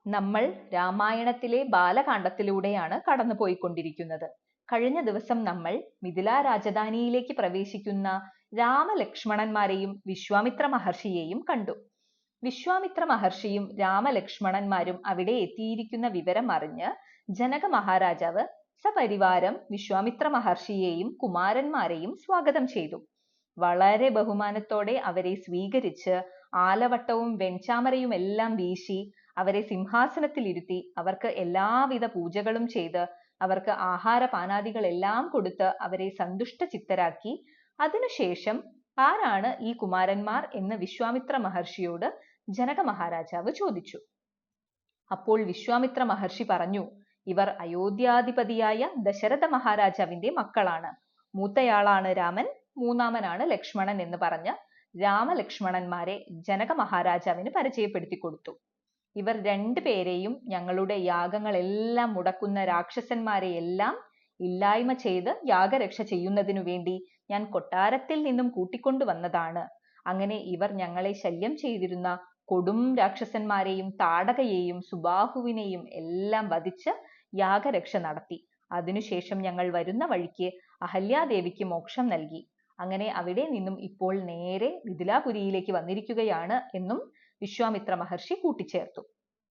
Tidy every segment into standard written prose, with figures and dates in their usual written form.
നമ്മൾ രാമായണത്തിലെ ബാലകാണ്ഡത്തിലൂടെയാണ് കടന്നുപോയിക്കൊണ്ടിരിക്കുന്നത്. കഴിഞ്ഞ ദിവസം നമ്മൾ മിഥിലാ രാജധാനിയിലേക്ക് പ്രവേശിക്കുന്ന രാമലക്ഷ്മണന്മാരെയും വിശ്വാമിത്ര മഹർഷിയെയും കണ്ടു. വിശ്വാമിത്ര മഹർഷിയും രാമലക്ഷ്മണന്മാരും അവിടെ എത്തിയിരിക്കുന്ന വിവരം അറിഞ്ഞ് ജനക മഹാരാജാവ് സപരിവാരം വിശ്വാമിത്ര മഹർഷിയെയും കുമാരന്മാരെയും സ്വാഗതം ചെയ്തു. വളരെ ബഹുമാനത്തോടെ അവരെ സ്വീകരിച്ച് ആലവട്ടവും വെൺചാമരയും എല്ലാം വീശി അവരെ സിംഹാസനത്തിലിരുത്തി അവർക്ക് എല്ലാവിധ പൂജകളും ചെയ്ത് അവർക്ക് ആഹാരപാനാദികളെല്ലാം കൊടുത്ത് അവരെ സന്തുഷ്ട ചിത്തരാക്കി. അതിനുശേഷം ആരാണ് ഈ കുമാരന്മാർ എന്ന് വിശ്വാമിത്ര മഹർഷിയോട് ജനക മഹാരാജാവ് ചോദിച്ചു. അപ്പോൾ വിശ്വാമിത്ര മഹർഷി പറഞ്ഞു, ഇവർ അയോധ്യാധിപതിയായ ദശരഥ മഹാരാജാവിന്റെ മക്കളാണ്. മൂത്തയാളാണ് രാമൻ, മൂന്നാമനാണ് ലക്ഷ്മണൻ എന്ന് പറഞ്ഞ് രാമലക്ഷ്മണന്മാരെ ജനക മഹാരാജാവിന് പരിചയപ്പെടുത്തി കൊടുത്തു. ഇവർ രണ്ടുപേരെയും ഞങ്ങളുടെ യാഗങ്ങളെല്ലാം മുടക്കുന്ന രാക്ഷസന്മാരെയെല്ലാം ഇല്ലായ്മ ചെയ്ത് യാഗരക്ഷ ചെയ്യുന്നതിനു വേണ്ടി ഞാൻ കൊട്ടാരത്തിൽ നിന്നും കൂട്ടിക്കൊണ്ടുവന്നതാണ്. അങ്ങനെ ഇവർ ഞങ്ങളെ ശല്യം ചെയ്തിരുന്ന കൊടും രാക്ഷസന്മാരെയും താടകയെയും സുബാഹുവിനെയും എല്ലാം വധിച്ച് യാഗരക്ഷ നടത്തി. അതിനുശേഷം ഞങ്ങൾ വരുന്ന വഴിക്ക് അഹല്യാദേവിക്ക് മോക്ഷം നൽകി. അങ്ങനെ അവിടെ നിന്നും ഇപ്പോൾ നേരെ മിഥിലാപുരിയിലേക്ക് വന്നിരിക്കുകയാണ് എന്നും വിശ്വാമിത്ര മഹർഷി കൂട്ടിച്ചേർത്തു.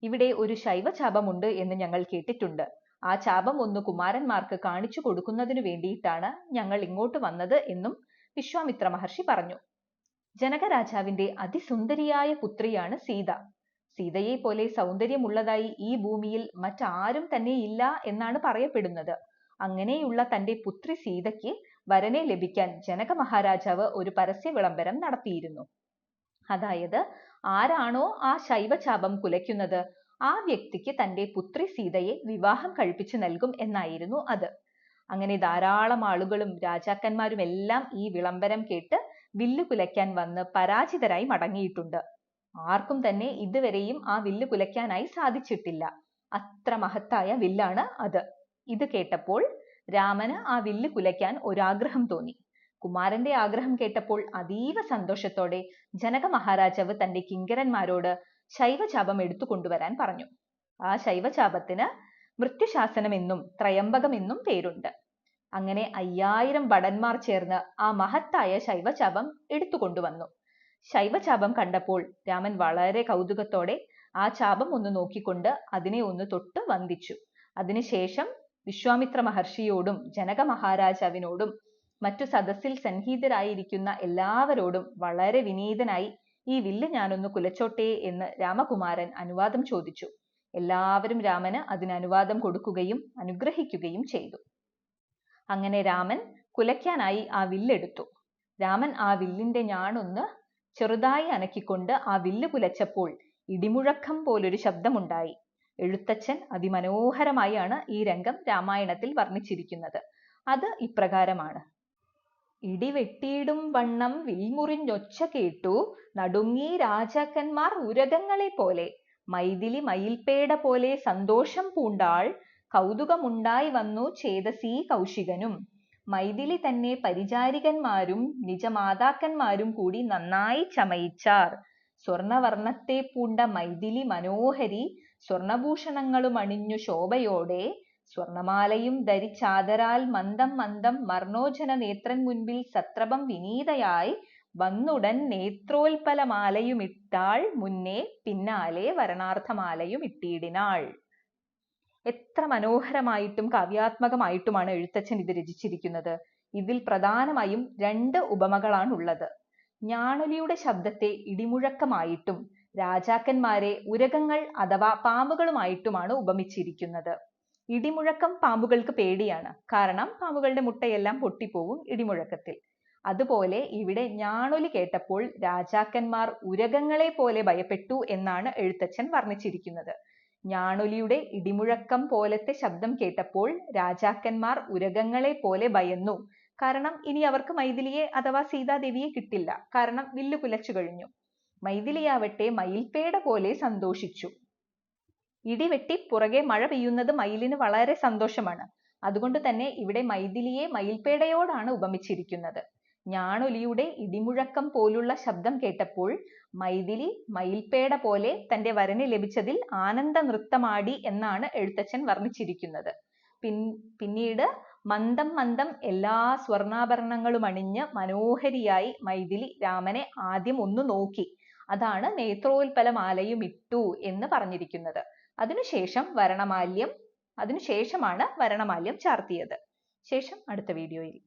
ഇവിടെ ഒരു ശൈവചാപമുണ്ട് എന്ന് ഞങ്ങൾ കേട്ടിട്ടുണ്ട്. ആ ചാപം ഒന്ന് കുമാരന്മാർക്ക് കാണിച്ചു കൊടുക്കുന്നതിനു വേണ്ടിയിട്ടാണ് ഞങ്ങൾ ഇങ്ങോട്ട് വന്നത് എന്നും വിശ്വാമിത്ര മഹർഷി പറഞ്ഞു. ജനകരാജാവിന്റെ അതിസുന്ദരിയായ പുത്രിയാണ് സീത. സീതയെ പോലെ സൗന്ദര്യമുള്ളതായി ഈ ഭൂമിയിൽ മറ്റാരും തന്നെ ഇല്ല എന്നാണ് പറയപ്പെടുന്നത്. അങ്ങനെയുള്ള തന്റെ പുത്രി സീതയ്ക്ക് വരനെ ലഭിക്കാൻ ജനക മഹാരാജാവ് ഒരു പരസ്യ വിളംബരം നടത്തിയിരുന്നു. അതായത് ആരാണോ ആ ശൈവചാപം കുലയ്ക്കുന്നത് ആ വ്യക്തിക്ക് തന്റെ പുത്രി സീതയെ വിവാഹം കഴിപ്പിച്ചു നൽകും എന്നായിരുന്നു അത്. അങ്ങനെ ധാരാളം ആളുകളും രാജാക്കന്മാരും എല്ലാം ഈ വിളംബരം കേട്ട് വില്ല് കുലയ്ക്കാൻ വന്ന് പരാജിതരായി മടങ്ങിയിട്ടുണ്ട്. ആർക്കും തന്നെ ഇതുവരെയും ആ വില്ല് കുലയ്ക്കാനായി സാധിച്ചിട്ടില്ല. അത്ര മഹത്തായ വില്ലാണ് അത്. ഇത് കേട്ടപ്പോൾ രാമന് ആ വില്ല് കുലയ്ക്കാൻ ഒരാഗ്രഹം തോന്നി. കുമാരന്റെ ആഗ്രഹം കേട്ടപ്പോൾ അതീവ സന്തോഷത്തോടെ ജനക മഹാരാജാവ് തന്റെ കിങ്കരന്മാരോട് ശൈവചാപം എടുത്തു കൊണ്ടുവരാൻ പറഞ്ഞു. ആ ശൈവചാപത്തിന് മൃത്യുശാസനം എന്നും ത്രയംബകം എന്നും പേരുണ്ട്. അങ്ങനെ 5000 ഭടന്മാർ ചേർന്ന് ആ മഹത്തായ ശൈവചാപം എടുത്തു കൊണ്ടുവന്നു. ശൈവചാപം കണ്ടപ്പോൾ രാമൻ വളരെ കൗതുകത്തോടെ ആ ചാപം ഒന്ന് നോക്കിക്കൊണ്ട് അതിനെ ഒന്ന് തൊട്ട് വന്ദിച്ചു. അതിനുശേഷം വിശ്വാമിത്ര മഹർഷിയോടും ജനക മഹാരാജാവിനോടും മറ്റു സദസ്സിൽ സന്നിഹിതരായിരിക്കുന്ന എല്ലാവരോടും വളരെ വിനീതനായി ഈ വില്ല് ഞാനൊന്ന് കുലച്ചോട്ടെ എന്ന് രാമകുമാരൻ അനുവാദം ചോദിച്ചു. എല്ലാവരും രാമന് അതിന് അനുവാദം കൊടുക്കുകയും അനുഗ്രഹിക്കുകയും ചെയ്തു. അങ്ങനെ രാമൻ കുലയ്ക്കാനായി ആ വില്ലെടുത്തു. രാമൻ ആ വില്ലിന്റെ ഞാണൊന്ന് ചെറുതായി അനക്കിക്കൊണ്ട് ആ വില്ല് കുലച്ചപ്പോൾ ഇടിമുഴക്കം പോലൊരു ശബ്ദമുണ്ടായി. എഴുത്തച്ഛൻ അതിമനോഹരമായാണ് ഈ രംഗം രാമായണത്തിൽ വർണ്ണിച്ചിരിക്കുന്നത്. അത് ഇപ്രകാരമാണ്. ഇടിവെട്ടിയിടും വണ്ണം വിൽമുറിഞ്ഞൊച്ച കേട്ടു നടുങ്ങി രാജാക്കന്മാർ ഉരകങ്ങളെ പോലെ മൈഥിലി മയിൽപേട പോലെ സന്തോഷം പൂണ്ടാൾ കൗതുകമുണ്ടായി വന്നു ചേതസീ കൗശികനും. മൈഥിലി തന്നെ പരിചാരികന്മാരും നിജമാതാക്കന്മാരും കൂടി നന്നായി ചമയിച്ചാർ. സ്വർണവർണ്ണത്തെ പൂണ്ട മൈഥിലി മനോഹരി സ്വർണഭൂഷണങ്ങളും അണിഞ്ഞു ശോഭയോടെ സ്വർണമാലയും ധരിച്ചാദരാൽ മന്ദം മന്ദം മർണോജന നേത്രൻ മുൻപിൽ സത്രപം വിനീതയായി വന്നുടൻ നേത്രോൽപലമാലയും ഇട്ടാൾ മുന്നേ പിന്നാലെ വരണാർത്ഥമാലയും ഇട്ടിടിനാൾ. എത്ര മനോഹരമായിട്ടും കാവ്യാത്മകമായിട്ടുമാണ് എഴുത്തച്ഛൻ ഇത് രചിച്ചിരിക്കുന്നത്. ഇതിൽ പ്രധാനമായും 2 ഉപമകളാണ് ഉള്ളത്. ഞാണൊലിയുടെ ശബ്ദത്തെ ഇടിമുഴക്കമായിട്ടും രാജാക്കന്മാരെ ഉരകങ്ങൾ അഥവാ പാമ്പുകളുമായിട്ടുമാണ് ഉപമിച്ചിരിക്കുന്നത്. ഇടിമുഴക്കം പാമ്പുകൾക്ക് പേടിയാണ്. കാരണം പാമ്പുകളുടെ മുട്ടയെല്ലാം പൊട്ടിപ്പോവും ഇടിമുഴക്കത്തിൽ. അതുപോലെ ഇവിടെ ഞാണൊലി കേട്ടപ്പോൾ രാജാക്കന്മാർ ഉരകങ്ങളെ പോലെ ഭയപ്പെട്ടു എന്നാണ് എഴുത്തച്ഛൻ വർണ്ണിച്ചിരിക്കുന്നത്. ഞാണൊലിയുടെ ഇടിമുഴക്കം പോലത്തെ ശബ്ദം കേട്ടപ്പോൾ രാജാക്കന്മാർ ഉരകങ്ങളെ പോലെ ഭയന്നു. കാരണം ഇനി അവർക്ക് മൈഥിലിയെ അഥവാ സീതാദേവിയെ കിട്ടില്ല. കാരണം വില്ല് കുലച്ചു കഴിഞ്ഞു. മൈഥിലിയാവട്ടെ മയിൽപേട പോലെ സന്തോഷിച്ചു. ഇടിവെട്ടി പുറകെ മഴ പെയ്യുന്നത് മയിലിന് വളരെ സന്തോഷമാണ്. അതുകൊണ്ട് തന്നെ ഇവിടെ മൈഥിലിയെ മയിൽപേടയോടാണ് ഉപമിച്ചിരിക്കുന്നത്. ഞാണൊലിയുടെ ഇടിമുഴക്കം പോലുള്ള ശബ്ദം കേട്ടപ്പോൾ മൈഥിലി മയിൽപേട പോലെ തന്റെ വരന് ലഭിച്ചതിൽ ആനന്ദ നൃത്തമാടി എന്നാണ് എഴുത്തച്ഛൻ വർണ്ണിച്ചിരിക്കുന്നത്. പിന്നീട് മന്ദം മന്ദം എല്ലാ സ്വർണ്ണാഭരണങ്ങളും അണിഞ്ഞ് മനോഹരിയായി മൈഥിലി രാമനെ ആദ്യം ഒന്ന് നോക്കി. അതാണ് നേത്രോൽപലമാലയും ഇട്ടു എന്ന് പറഞ്ഞിരിക്കുന്നത്. അതിനുശേഷമാണ് വരണമാല്യം ചാർത്തിയത്. ശേഷം അടുത്ത വീഡിയോയിൽ.